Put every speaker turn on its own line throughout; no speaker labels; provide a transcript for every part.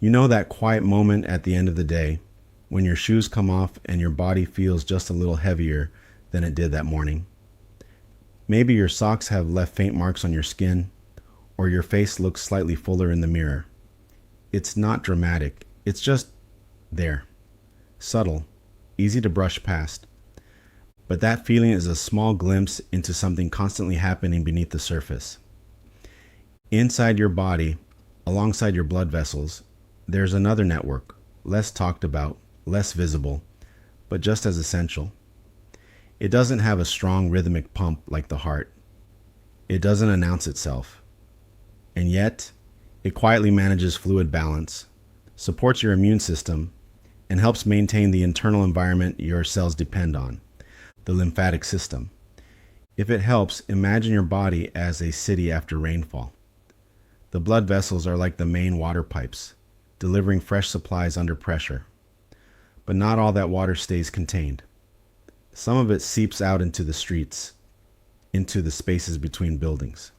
You know that quiet moment at the end of the day when your shoes come off and your body feels just a little heavier than it did that morning. Maybe your socks have left faint marks on your skin, or your face looks slightly fuller in the mirror. It's not dramatic, it's just there. Subtle, easy to brush past. But that feeling is a small glimpse into something constantly happening beneath the surface. Inside your body, alongside your blood vessels, there's another network, less talked about, less visible, but just as essential. It doesn't have a strong rhythmic pump like the heart. It doesn't announce itself. And yet, it quietly manages fluid balance, supports your immune system, and helps maintain the internal environment your cells depend on, the lymphatic system. If it helps, imagine your body as a city after rainfall. The blood vessels are like the main water pipes, delivering fresh supplies under pressure. But not all that water stays contained. Some of it seeps out into the streets, into the spaces between buildings.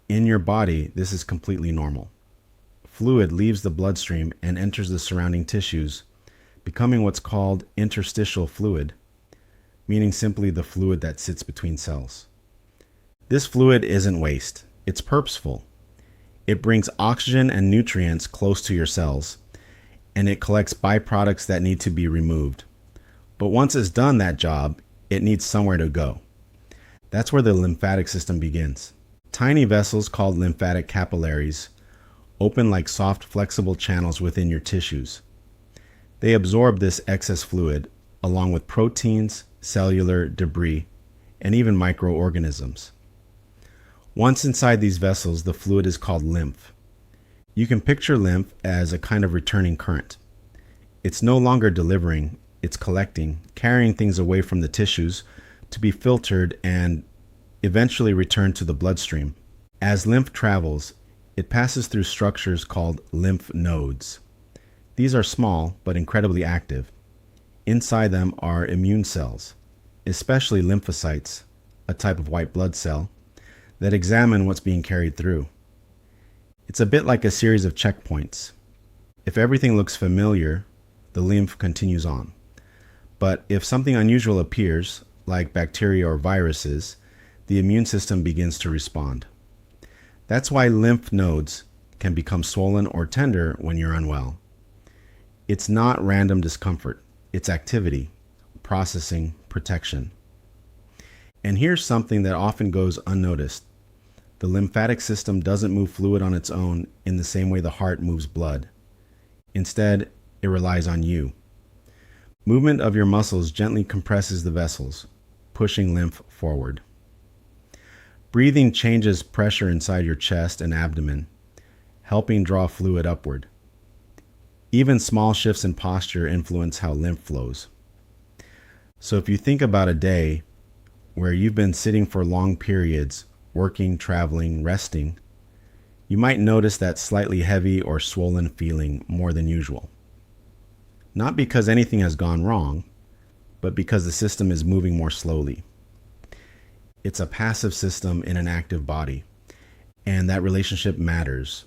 In your body, this is completely normal. Fluid leaves the bloodstream and enters the surrounding tissues, becoming what's called interstitial fluid, meaning simply the fluid that sits between cells. This fluid isn't waste, it's purposeful. It brings oxygen and nutrients close to your cells, and it collects byproducts that need to be removed. But once it's done that job, it needs somewhere to go. That's where the lymphatic system begins. Tiny vessels called lymphatic capillaries open like soft, flexible channels within your tissues. They absorb this excess fluid, along with proteins, cellular debris, and even microorganisms. Once inside these vessels, the fluid is called lymph. You can picture lymph as a kind of returning current. It's no longer delivering, it's collecting, carrying things away from the tissues to be filtered and eventually returned to the bloodstream. As lymph travels, it passes through structures called lymph nodes. These are small but incredibly active. Inside them are immune cells, especially lymphocytes, a type of white blood cell, that examine what's being carried through. It's a bit like a series of checkpoints. If everything looks familiar, the lymph continues on. But if something unusual appears, like bacteria or viruses, the immune system begins to respond. That's why lymph nodes can become swollen or tender when you're unwell. It's not random discomfort, it's activity, processing, protection. And here's something that often goes unnoticed. The lymphatic system doesn't move fluid on its own in the same way the heart moves blood. Instead, it relies on you. Movement of your muscles gently compresses the vessels, pushing lymph forward. Breathing changes pressure inside your chest and abdomen, helping draw fluid upward. Even small shifts in posture influence how lymph flows. So if you think about a day where you've been sitting for long periods, working, traveling, resting, you might notice that slightly heavy or swollen feeling more than usual. Not because anything has gone wrong, but because the system is moving more slowly. It's a passive system in an active body, and that relationship matters.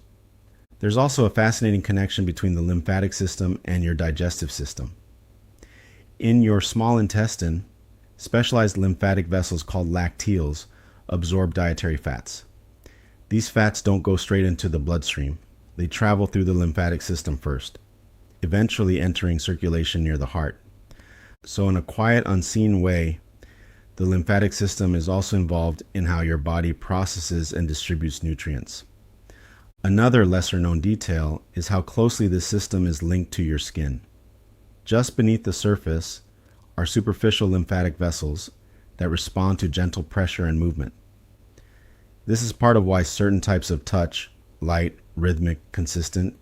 There's also a fascinating connection between the lymphatic system and your digestive system. In your small intestine, specialized lymphatic vessels called lacteals absorb dietary fats. These fats don't go straight into the bloodstream. They travel through the lymphatic system first, eventually entering circulation near the heart. So in a quiet, unseen way, the lymphatic system is also involved in how your body processes and distributes nutrients. Another lesser-known detail is how closely this system is linked to your skin. Just beneath the surface are superficial lymphatic vessels that respond to gentle pressure and movement. This is part of why certain types of touch, light, rhythmic, consistent,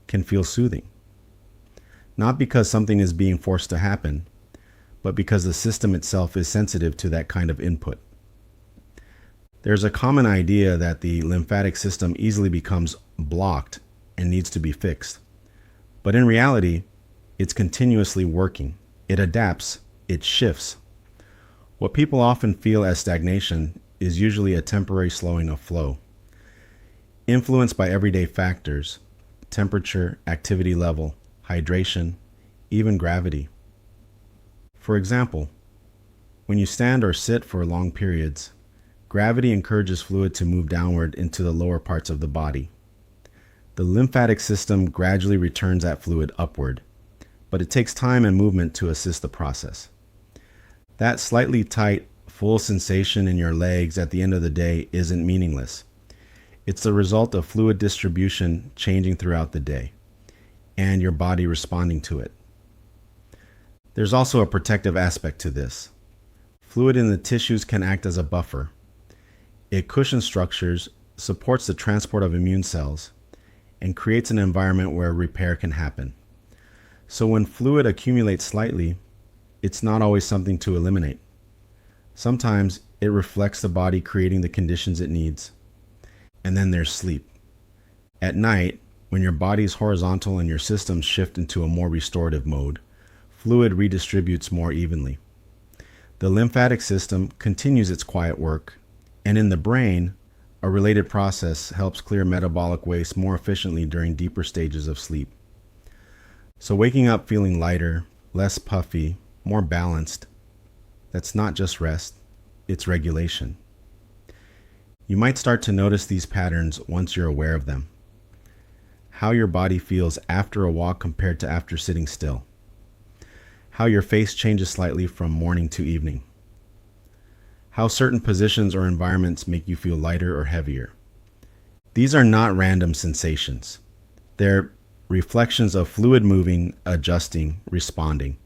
can feel soothing. Not because something is being forced to happen, but because the system itself is sensitive to that kind of input. There's a common idea that the lymphatic system easily becomes blocked and needs to be fixed. But in reality, it's continuously working. It adapts, it shifts. What people often feel as stagnation is usually a temporary slowing of flow, influenced by everyday factors, temperature, activity level, hydration, even gravity. For example, when you stand or sit for long periods, gravity encourages fluid to move downward into the lower parts of the body. The lymphatic system gradually returns that fluid upward, but it takes time and movement to assist the process. That slightly tight, full sensation in your legs at the end of the day isn't meaningless. It's the result of fluid distribution changing throughout the day, and your body responding to it. There's also a protective aspect to this. Fluid in the tissues can act as a buffer. It cushions structures, supports the transport of immune cells, and creates an environment where repair can happen. So when fluid accumulates slightly, it's not always something to eliminate. Sometimes it reflects the body creating the conditions it needs. And then there's sleep. At night, when your body's horizontal and your systems shift into a more restorative mode, fluid redistributes more evenly. The lymphatic system continues its quiet work, and in the brain, a related process helps clear metabolic waste more efficiently during deeper stages of sleep. So waking up feeling lighter, less puffy, more balanced, that's not just rest, it's regulation. You might start to notice these patterns once you're aware of them. How your body feels after a walk compared to after sitting still. How your face changes slightly from morning to evening. How certain positions or environments make you feel lighter or heavier. These are not random sensations. They're reflections of fluid moving, adjusting, responding.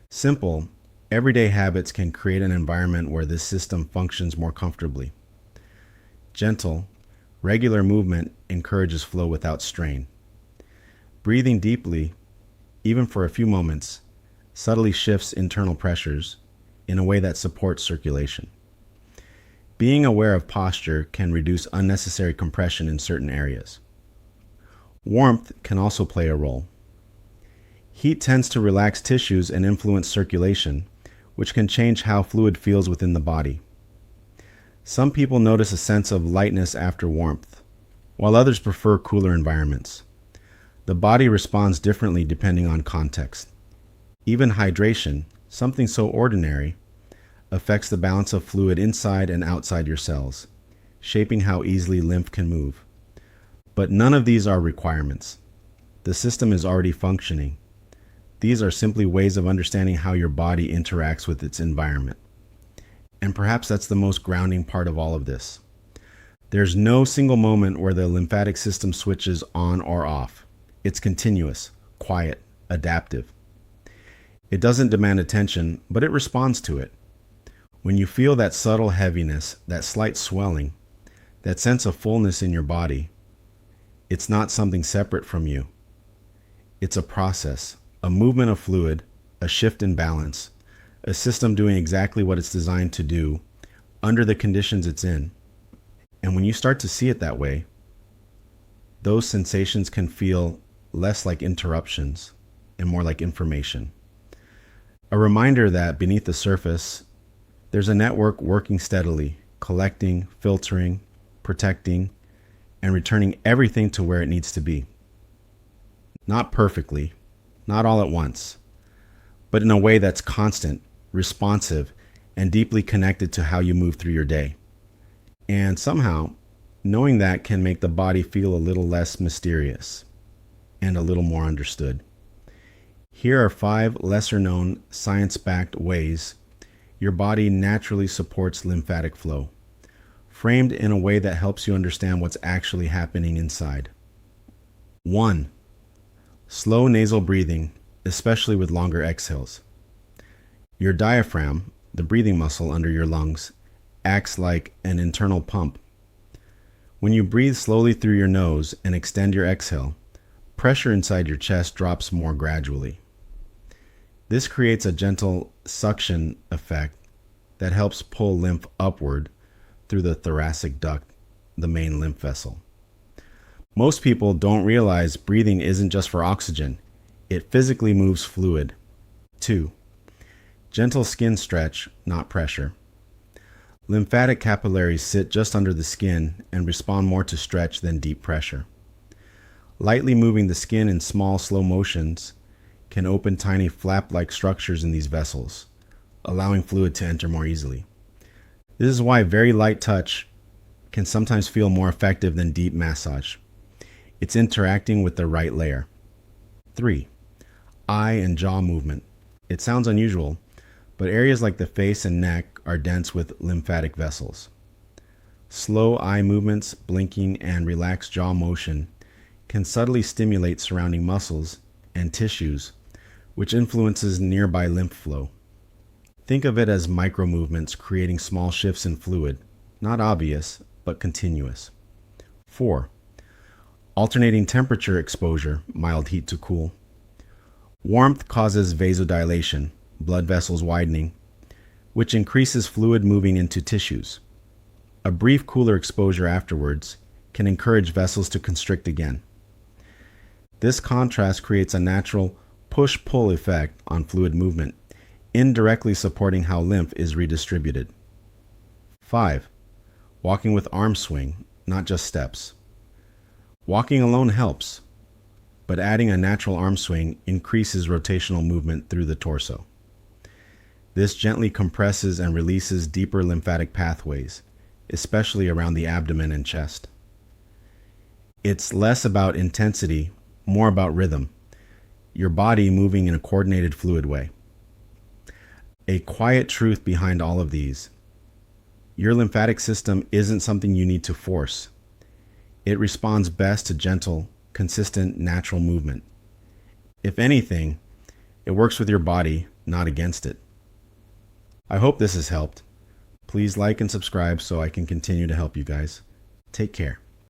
Simple, everyday habits can create an environment where this system functions more comfortably. Gentle, regular movement encourages flow without strain. Breathing deeply, even for a few moments, subtly shifts internal pressures in a way that supports circulation. Being aware of posture can reduce unnecessary compression in certain areas. Warmth can also play a role. Heat tends to relax tissues and influence circulation, which can change how fluid feels within the body. Some people notice a sense of lightness after warmth, while others prefer cooler environments. The body responds differently depending on context. Even hydration, something so ordinary, affects the balance of fluid inside and outside your cells, shaping how easily lymph can move. But none of these are requirements. The system is already functioning. These are simply ways of understanding how your body interacts with its environment. And perhaps that's the most grounding part of all of this. There's no single moment where the lymphatic system switches on or off. It's continuous, quiet, adaptive. It doesn't demand attention, but it responds to it. When you feel that subtle heaviness, that slight swelling, that sense of fullness in your body, it's not something separate from you. It's a process, a movement of fluid, a shift in balance, a system doing exactly what it's designed to do under the conditions it's in. And when you start to see it that way, those sensations can feel less like interruptions and more like information. A reminder that beneath the surface, there's a network working steadily, collecting, filtering, protecting, and returning everything to where it needs to be. Not perfectly, not all at once, but in a way that's constant, responsive, and deeply connected to how you move through your day. And somehow, knowing that can make the body feel a little less mysterious and a little more understood. Here are 5 lesser-known, science-backed ways your body naturally supports lymphatic flow, framed in a way that helps you understand what's actually happening inside. 1. Slow nasal breathing, especially with longer exhales. Your diaphragm, the breathing muscle under your lungs, acts like an internal pump. When you breathe slowly through your nose and extend your exhale, pressure inside your chest drops more gradually. This creates a gentle suction effect that helps pull lymph upward through the thoracic duct, the main lymph vessel. Most people don't realize breathing isn't just for oxygen. It physically moves fluid. 2. Gentle skin stretch, not pressure. Lymphatic capillaries sit just under the skin and respond more to stretch than deep pressure. Lightly moving the skin in small, slow motions can open tiny flap-like structures in these vessels, allowing fluid to enter more easily. This is why very light touch can sometimes feel more effective than deep massage. It's interacting with the right layer. 3. Eye and jaw movement. It sounds unusual, but areas like the face and neck are dense with lymphatic vessels. Slow eye movements, blinking, and relaxed jaw motion can subtly stimulate surrounding muscles and tissues, which influences nearby lymph flow. Think of it as micro movements creating small shifts in fluid, not obvious, but continuous. 4. Alternating temperature exposure, mild heat to cool. Warmth causes vasodilation, blood vessels widening, which increases fluid moving into tissues. A brief cooler exposure afterwards can encourage vessels to constrict again. This contrast creates a natural push-pull effect on fluid movement, indirectly supporting how lymph is redistributed. 5. Walking with arm swing, not just steps. Walking alone helps, but adding a natural arm swing increases rotational movement through the torso. This gently compresses and releases deeper lymphatic pathways, especially around the abdomen and chest. It's less about intensity, more about rhythm, your body moving in a coordinated fluid way. A quiet truth behind all of these: your lymphatic system isn't something you need to force. It responds best to gentle, consistent, natural movement. If anything, it works with your body, not against it. I hope this has helped. Please like and subscribe so I can continue to help you guys. Take care.